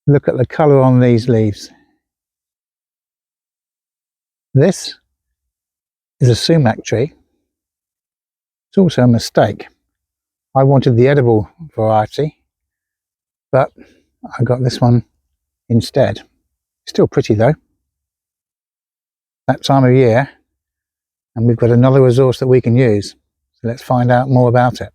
Look at the colour on these leaves. This is a sumac tree. It's also a mistake. I wanted the edible variety, but I got this one instead. Still pretty though. That time of year, and we've got another resource that we can use. So let's find out more about it.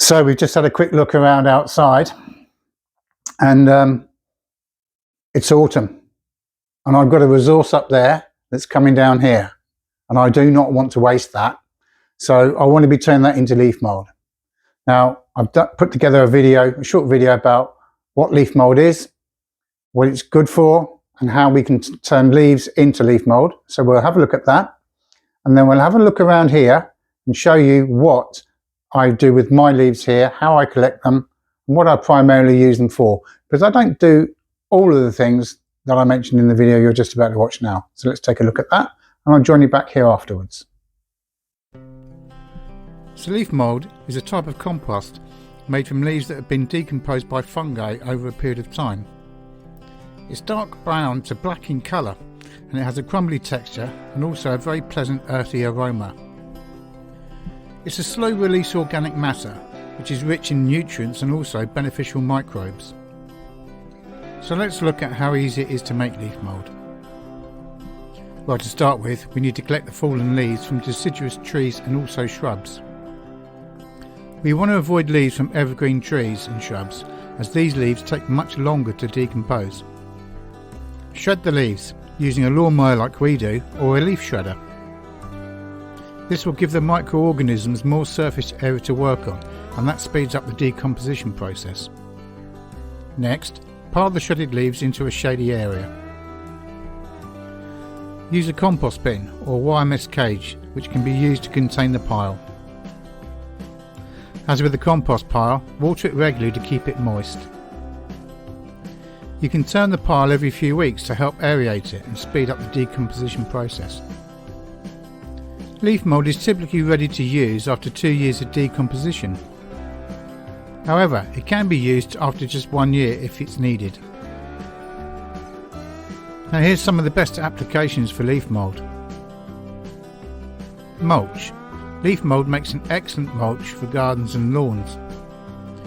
So we've just had a quick look around outside, and it's autumn, and I've got a resource up there that's coming down here, and I do not want to waste that. So I want to be turning that into leaf mold. Now I've put together a short video about what leaf mold is, what it's good for, and how we can turn leaves into leaf mold. So we'll have a look at that, and then we'll have a look around here and show you what I do with my leaves here, how I collect them, and what I primarily use them for, because I don't do all of the things that I mentioned in the video you're just about to watch now. So let's take a look at that, and I'll join you back here afterwards. So leaf mould is a type of compost made from leaves that have been decomposed by fungi over a period of time. It's dark brown to black in colour, and it has a crumbly texture and also a very pleasant earthy aroma. It's a slow release organic matter which is rich in nutrients and also beneficial microbes. So let's look at how easy it is to make leaf mould. Well, to start with, we need to collect the fallen leaves from deciduous trees and also shrubs. We want to avoid leaves from evergreen trees and shrubs, as these leaves take much longer to decompose. Shred the leaves using a lawnmower like we do, or a leaf shredder. This will give the microorganisms more surface area to work on, and that speeds up the decomposition process. Next, pile the shredded leaves into a shady area. Use a compost bin or wire mesh cage, which can be used to contain the pile. As with the compost pile, water it regularly to keep it moist. You can turn the pile every few weeks to help aerate it and speed up the decomposition process. Leaf mould is typically ready to use after 2 years of decomposition. However, it can be used after just 1 year if it's needed. Now here's some of the best applications for leaf mould. Mulch. Leaf mould makes an excellent mulch for gardens and lawns.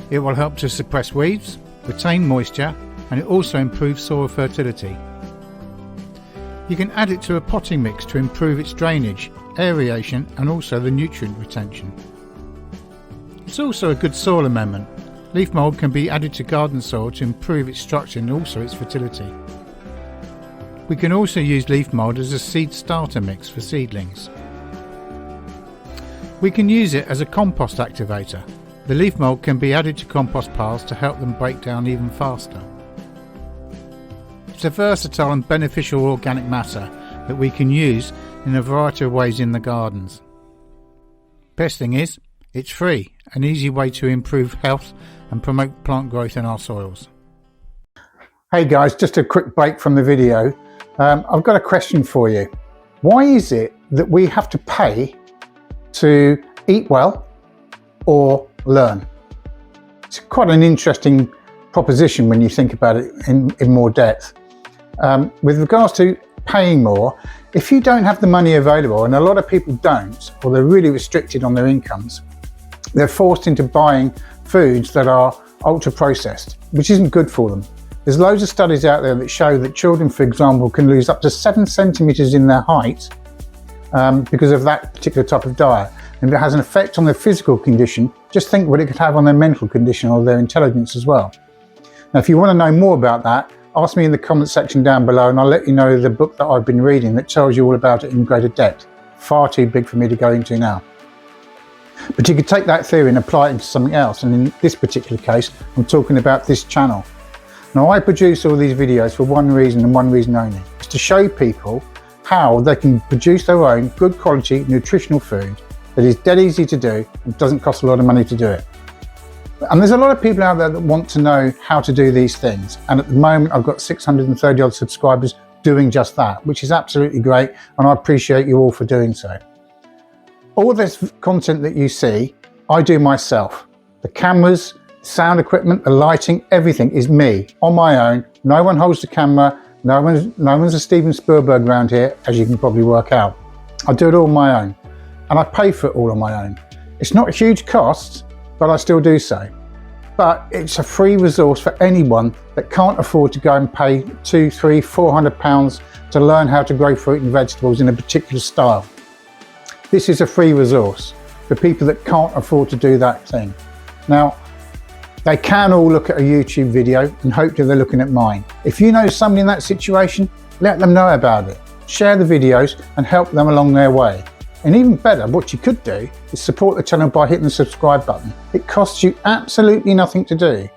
It will help to suppress weeds, retain moisture, and it also improves soil fertility. You can add it to a potting mix to improve its drainage, aeration, and also the nutrient retention. It's also a good soil amendment. Leaf mould can be added to garden soil to improve its structure and also its fertility. We can also use leaf mould as a seed starter mix for seedlings. We can use it as a compost activator. The leaf mould can be added to compost piles to help them break down even faster. It's a versatile and beneficial organic matter that we can use in a variety of ways in the gardens. Best thing is, it's free, an easy way to improve health and promote plant growth in our soils. Hey guys, just a quick break from the video. I've got a question for you. Why is it that we have to pay to eat well or learn? It's quite an interesting proposition when you think about it in more depth. With regards to paying more, if you don't have the money available, and a lot of people don't, or they're really restricted on their incomes, they're forced into buying foods that are ultra processed, which isn't good for them. There's loads of studies out there that show that children, for example, can lose up to 7 centimeters in their height because of that particular type of diet. And if it has an effect on their physical condition, just think what it could have on their mental condition or their intelligence as well. Now, if you want to know more about that, ask me in the comment section down below, and I'll let you know the book that I've been reading that tells you all about it in greater depth. Far too big for me to go into now. But you could take that theory and apply it into something else, and in this particular case, I'm talking about this channel. Now, I produce all these videos for one reason and one reason only. It's to show people how they can produce their own good quality nutritional food that is dead easy to do and doesn't cost a lot of money to do it. And there's a lot of people out there that want to know how to do these things. And at the moment, I've got 630 odd subscribers doing just that, which is absolutely great. And I appreciate you all for doing so. All this content that you see, I do myself. The cameras, sound equipment, the lighting, everything is me on my own. No one holds the camera. No one's a Steven Spielberg around here, as you can probably work out. I do it all on my own, and I pay for it all on my own. It's not a huge cost, but I still do so. But it's a free resource for anyone that can't afford to go and pay £200, £300, £400 to learn how to grow fruit and vegetables in a particular style. This is a free resource for people that can't afford to do that thing. Now, they can all look at a YouTube video and hope that they're looking at mine. If you know somebody in that situation, let them know about it. Share the videos and help them along their way. And even better, what you could do is support the channel by hitting the subscribe button. It costs you absolutely nothing to do.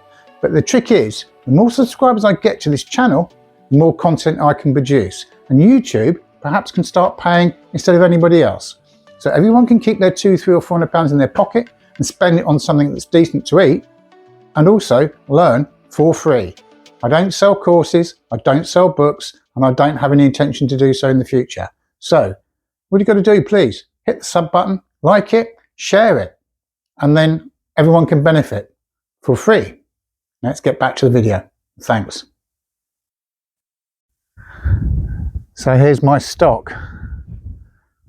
But the trick is, the more subscribers I get to this channel, the more content I can produce. And YouTube perhaps can start paying instead of anybody else. So everyone can keep their £200, £300 or £400 in their pocket and spend it on something that's decent to eat, and also learn for free. I don't sell courses, I don't sell books, and I don't have any intention to do so in the future. So what you've got to do, please, hit the sub button, like it, share it, and then everyone can benefit for free. Let's get back to the video. Thanks. So here's my stock.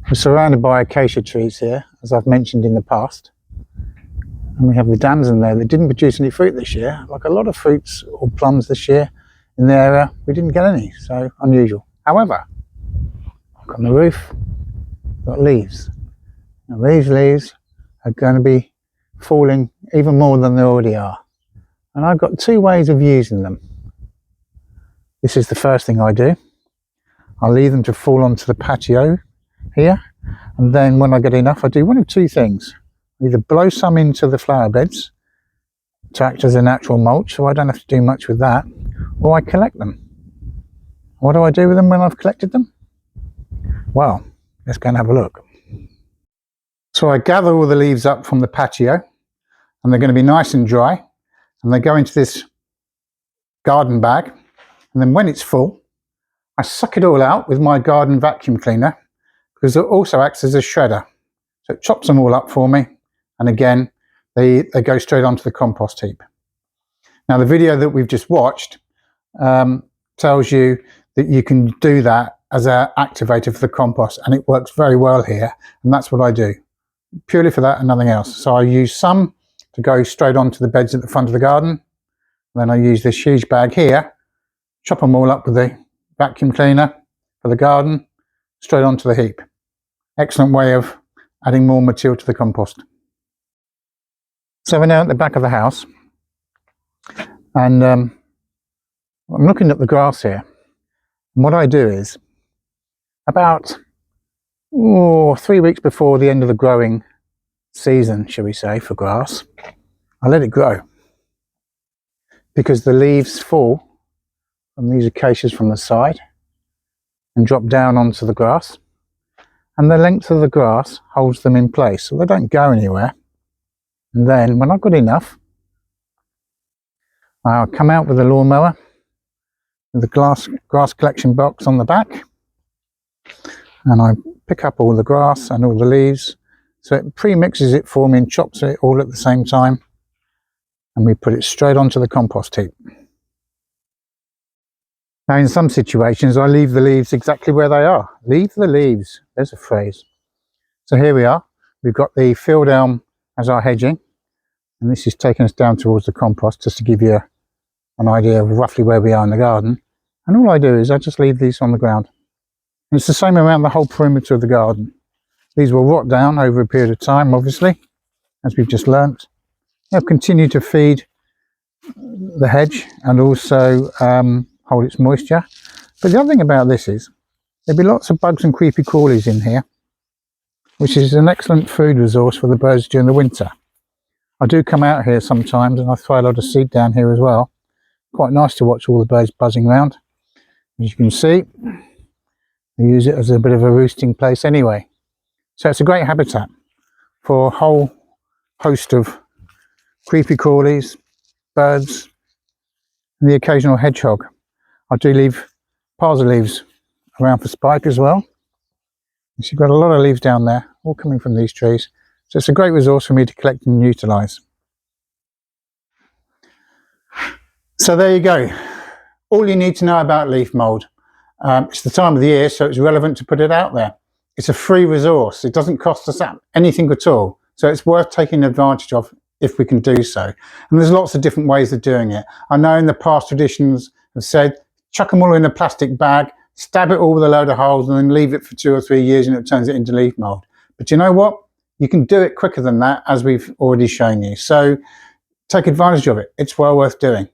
We're surrounded by acacia trees here, as I've mentioned in the past. And we have the damson there that didn't produce any fruit this year. Like a lot of fruits or plums this year in the area, we didn't get any, so unusual. However, look on the roof, got leaves. Now these leaves are going to be falling even more than they already are. And I've got two ways of using them. This is the first thing I do. I'll leave them to fall onto the patio here, and then when I get enough, I do one of two things. Either blow some into the flower beds to act as a natural mulch, so I don't have to do much with that, or I collect them. What do I do with them when I've collected them? Well, let's go and have a look. So I gather all the leaves up from the patio, and they're going to be nice and dry, and they go into this garden bag, and then when it's full, I suck it all out with my garden vacuum cleaner, because it also acts as a shredder. So it chops them all up for me, and again, they go straight onto the compost heap. Now the video that we've just watched tells you that you can do that as an activator for the compost, and it works very well here, and that's what I do. Purely for that and nothing else. So I use some to go straight onto the beds at the front of the garden. Then I use this huge bag here, chop them all up with the vacuum cleaner for the garden, straight onto the heap. Excellent way of adding more material to the compost. So we're now at the back of the house, and I'm looking at the grass here. And what I do is, about 3 weeks before the end of the growing season, shall we say, for grass, I let it grow, because the leaves fall from these acacias from the side and drop down onto the grass, and the length of the grass holds them in place, so they don't go anywhere. And then when I've got enough, I'll come out with a lawnmower with the grass collection box on the back, and I pick up all the grass and all the leaves, so it pre-mixes it for me and chops it all at the same time, and we put it straight onto the compost heap. Now in some situations I leave the leaves exactly where they are. Leave the leaves, there's a phrase. So here we are, we've got the field elm as our hedging, and this is taking us down towards the compost, just to give you an idea of roughly where we are in the garden. And all I do is I just leave these on the ground. And it's the same around the whole perimeter of the garden. These will rot down over a period of time, obviously, as we've just learnt. They'll continue to feed the hedge and also hold its moisture. But the other thing about this is there'll be lots of bugs and creepy crawlies in here, which is an excellent food resource for the birds during the winter. I do come out here sometimes and I throw a lot of seed down here as well. Quite nice to watch all the birds buzzing around. As you can see, they use it as a bit of a roosting place anyway. So it's a great habitat for a whole host of creepy crawlies, birds, and the occasional hedgehog. I do leave piles of leaves around for spike as well. So you've got a lot of leaves down there, all coming from these trees. So it's a great resource for me to collect and utilise. So there you go. All you need to know about leaf mould. It's the time of the year, so it's relevant to put it out there. It's a free resource. It doesn't cost us anything at all. So it's worth taking advantage of if we can do so. And there's lots of different ways of doing it. I know in the past traditions have said, chuck them all in a plastic bag, stab it all with a load of holes and then leave it for 2 or 3 years and it turns it into leaf mould. But you know what? You can do it quicker than that, as we've already shown you. So take advantage of it. It's well worth doing.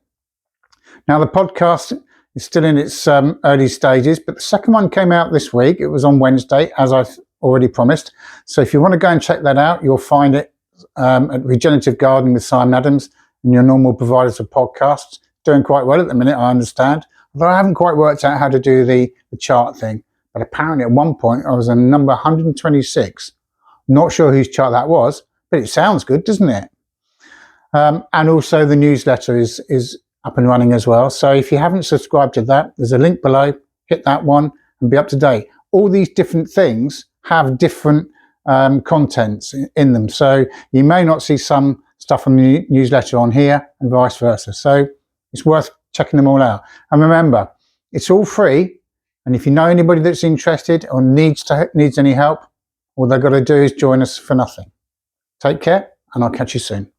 Now the podcast is still in its early stages, but the second one came out this week. It was on Wednesday, as I've already promised. So if you want to go and check that out, you'll find it at Regenerative Gardening with Simon Adams and your normal providers of podcasts. Doing quite well at the minute, I understand. Although I haven't quite worked out how to do the chart thing. But apparently at one point I was on number 126. Not sure whose chart that was, but it sounds good, doesn't it? And also the newsletter is up and running as well. So if you haven't subscribed to that, there's a link below. Hit that one and be up to date. All these different things have different contents in them. So you may not see some stuff from the newsletter on here and vice versa. So it's worth checking them all out. And remember, it's all free. And if you know anybody that's interested or needs any help, all they've got to do is join us for nothing. Take care, and I'll catch you soon.